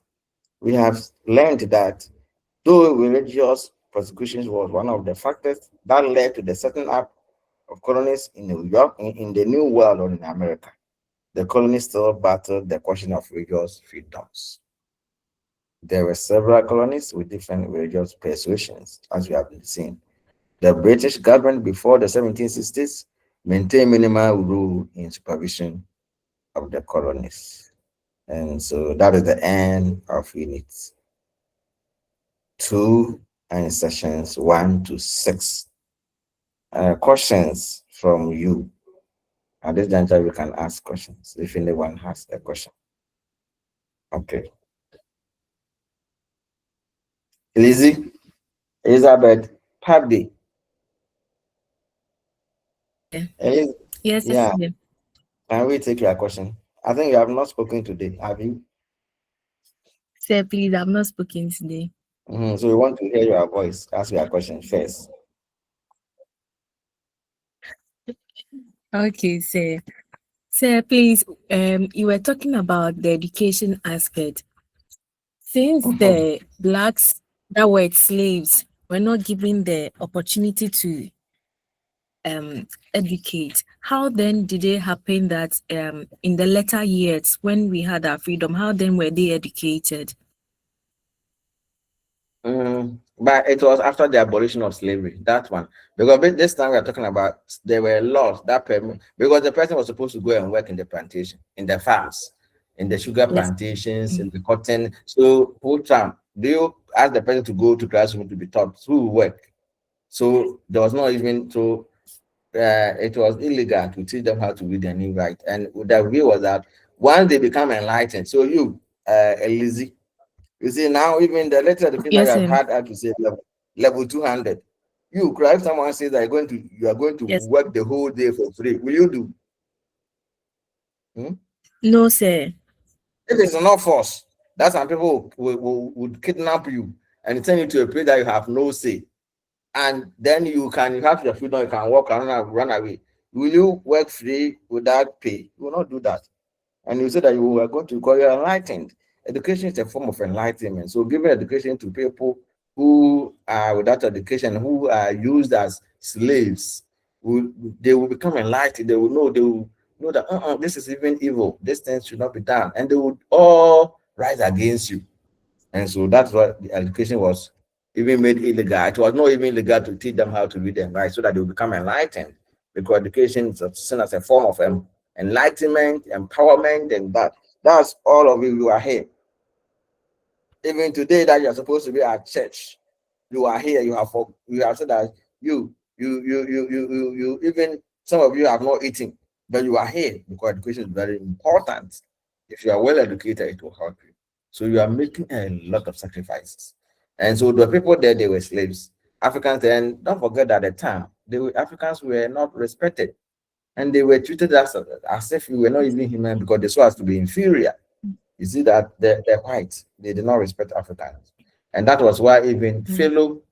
we have learned that though religious persecutions was one of the factors that led to the setting up of colonies in New York, in the New World, or in America, the colonies still battled the question of religious freedoms. There were several colonies with different religious persuasions, as we have been seeing. The British government before the 1760s maintained minimal rule in supervision of the colonies. And so that is the end of Unit 2 and sessions 1 to 6. Questions from you. At this juncture, we can ask questions if anyone has a question. Okay. Lizzie, Elizabeth, Pabdi. Yes, Yeah, yes. can we take your question? I think you have not spoken today, have you? Sir, please, I've not spoken today. So we want to hear your voice. Ask your question first. Okay, sir. Sir, please, you were talking about the education aspect. Since the blacks that were slaves were not given the opportunity to educate, how then did it happen that in the later years when we had our freedom, how then were they educated? But it was after the abolition of slavery, that one. Because this time we are talking about there were laws that permit, because the person was supposed to go and work in the plantation, in the farms, in the sugar Yes. plantations, in the cotton. So whole time, do you ask the person to go to classroom to be taught who will work? So there was not even so it was illegal to teach them how to read and write. And the view was that once they become enlightened, so you, Elizi, you see now even the latest education you Yes, have sir. had up to say level 200. You cry if someone says that you are going to Yes. work the whole day for free. Will you do? Hmm? No, sir. If it's not force, that's some people would kidnap you and send you to a place that you have no say. And then you have your freedom, you can walk around and run away. Will you work free without pay? You will not do that. And you say that you are going to call you enlightened. Education is a form of enlightenment. So giving education to people who are without education, who are used as slaves, they will become enlightened. They will know that this is even evil. This thing should not be done. And they would all rise against you. And so that's what the education was even made illegal. It was not even legal to teach them how to read and write so that they will become enlightened. Because education is seen as a form of enlightenment, empowerment, and that. That's all of you. You are here. Even today that you're supposed to be at church, you are here. You have said that you even some of you have not eaten, but you are here because education is very important. If you are well educated, it will help you. So you are making a lot of sacrifices. And so the people there, they were slaves. Africans then, don't forget that at the time, Africans were not respected and they were treated as if you were not even human because they saw us to be inferior. You see that the whites, they did not respect Africans. And that was why even Mm. fellow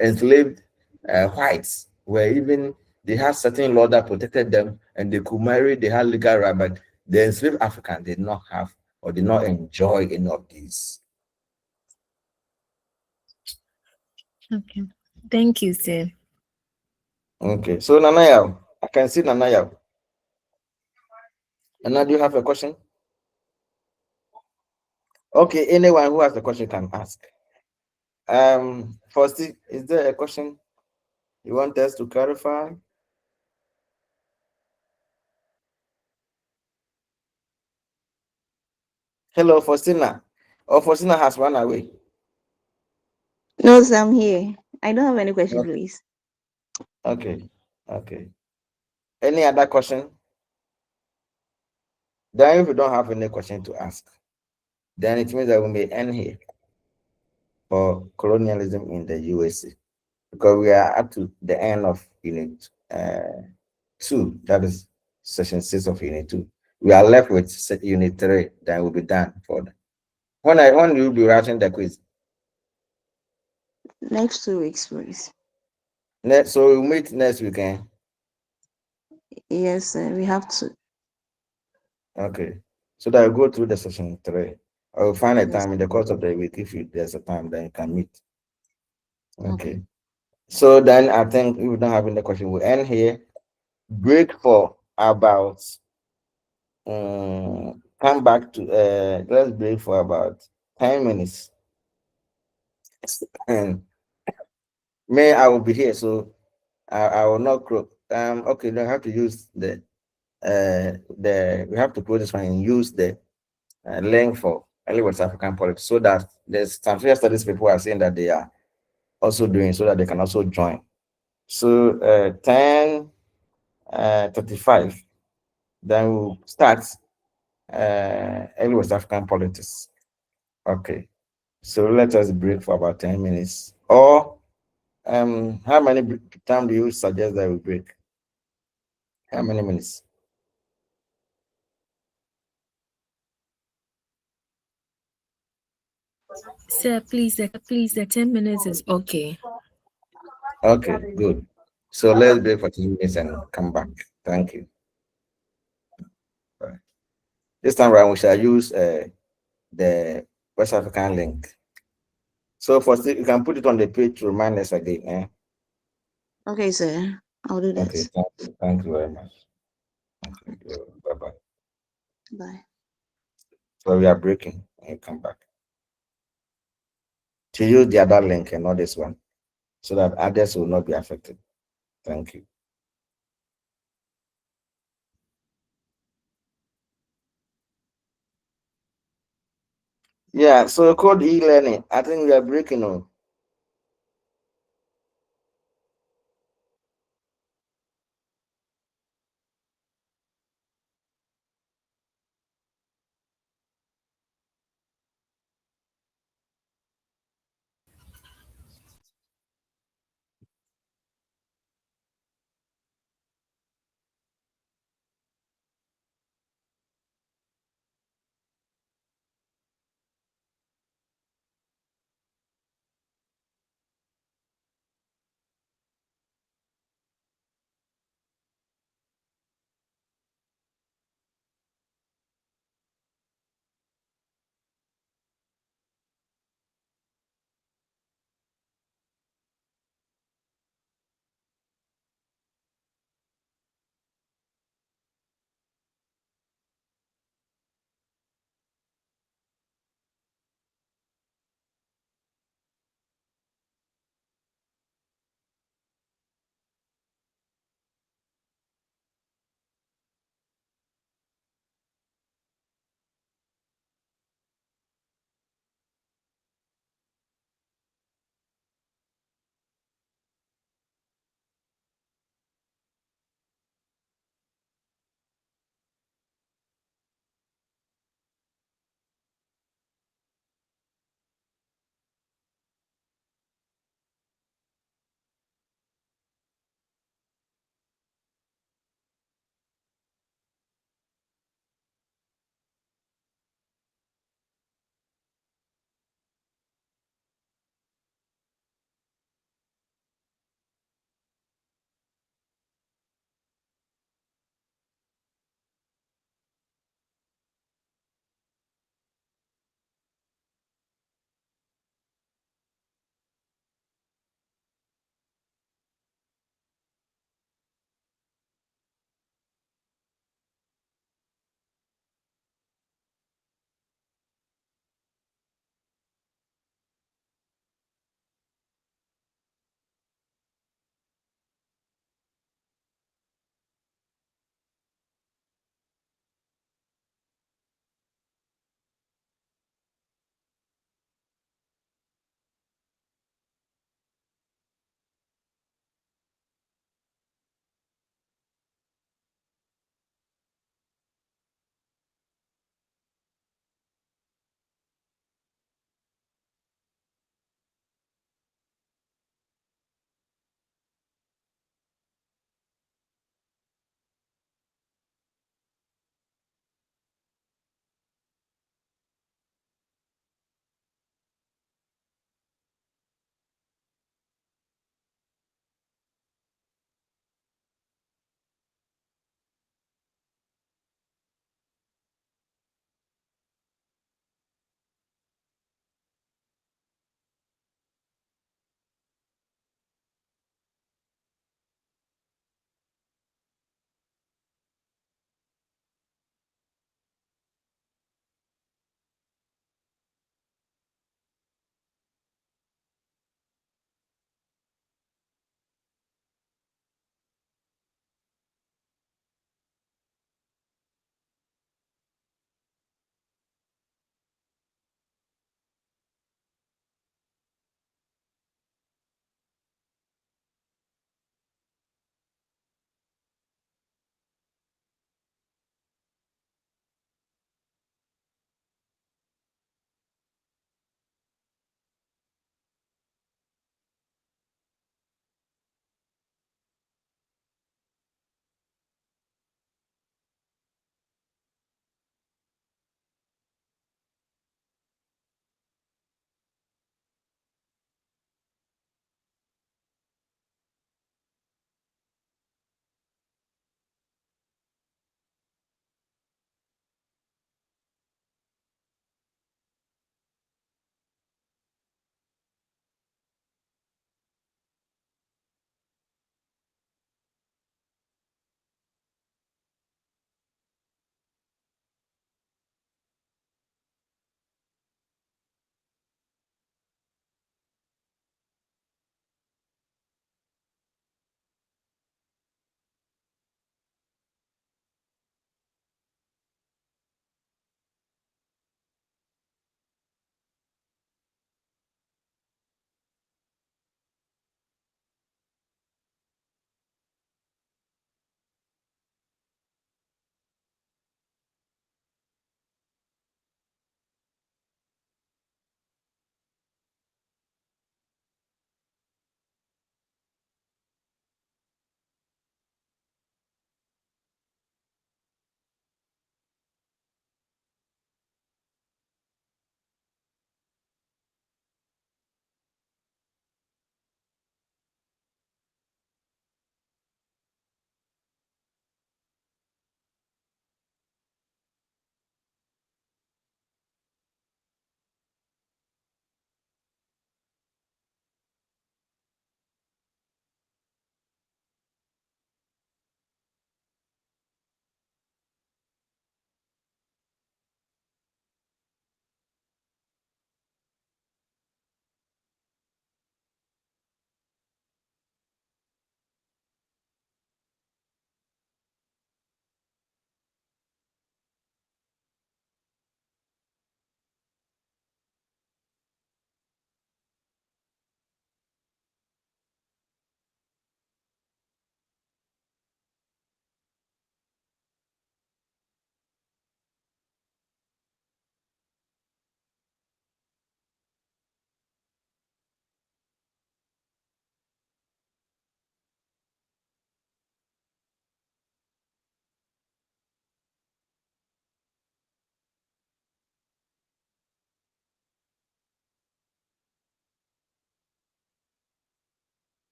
enslaved whites were even, they had certain law that protected them and they could marry, they had legal right, but the enslaved African did not have or did not enjoy any of these. Okay. Thank you, sir. Okay, so Nanaya, I can see Nanaya. Nana, do you have a question? Okay, anyone who has a question can ask. First, is there a question you want us to clarify? Hello, Faustina. Oh, Faustina has run away. No, sir, I'm here. I don't have any question, Okay, please. okay, okay. Any other question? Then, if you don't have any question to ask, then it means that we may end here for colonialism in the USA because we are up to the end of unit 2. That is session 6 of unit 2. We are left with unit 3. Then we'll be done for that. When will you be writing the quiz? Next 2 weeks, please. So we'll meet next weekend. Yes, sir, we have to. Okay. So that I go through the session 3. I will find a Yes. time in the course of the week. If there's a time, then you can meet. Okay. Okay. So then I think if we don't have any question, we'll end here. Break for about come back to let's break for about 10 minutes. And May I will be here, so I will not croak. Okay, then I have to use we have to close this one and use the link for early West African politics so that there's some social studies people are saying that they are also doing so that they can also join. So 10 35, then we'll start early West African politics. Okay. So let us break for about 10 minutes. Or how many time do you suggest that we break? How many minutes? Sir, please, the 10 minutes is okay. Okay, good. So let's break for 10 minutes and come back. Thank you. Bye. This time around, we shall use the West African link. So first, you can put it on the page to remind us again. Eh? Okay, sir. I'll do that. Okay, thank you. Thank you very much. Thank you. Bye bye. Bye. So we are breaking and you come back. To use the other link and not this one, so that others will not be affected. Thank you. Yeah, so code e-learning. I think we are breaking on.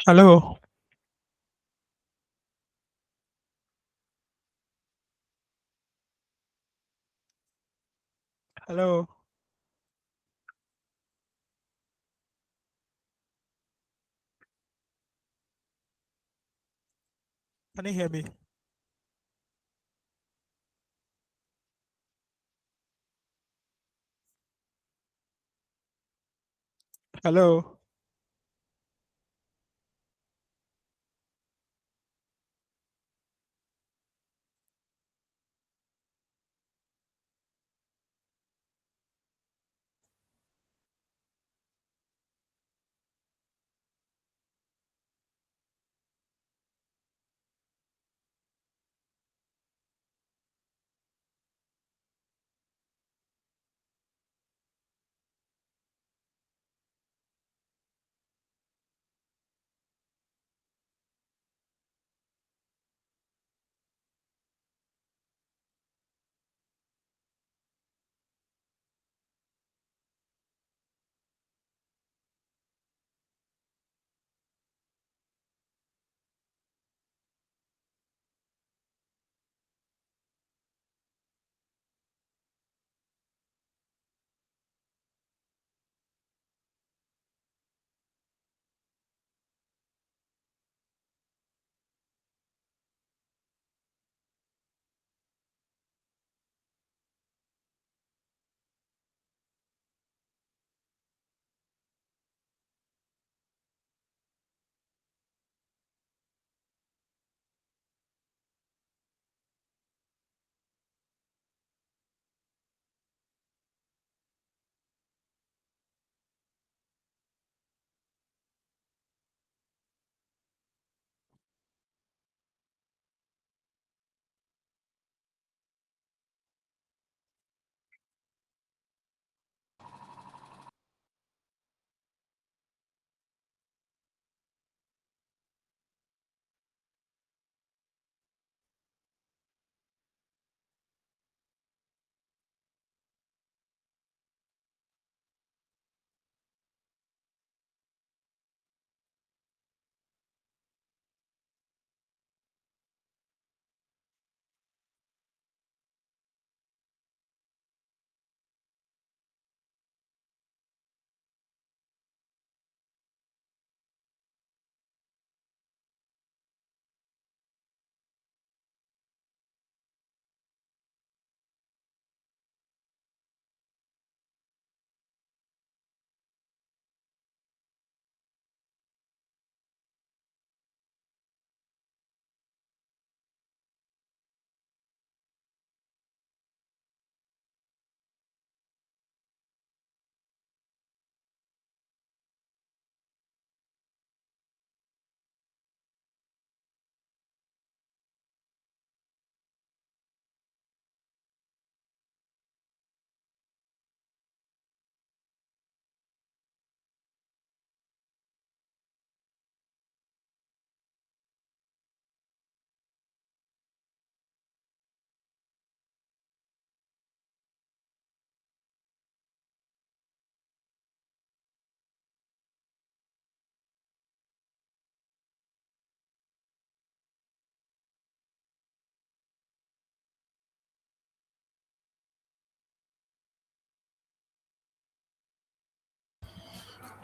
Hello, hello, can you hear me? Hello,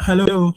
Hello.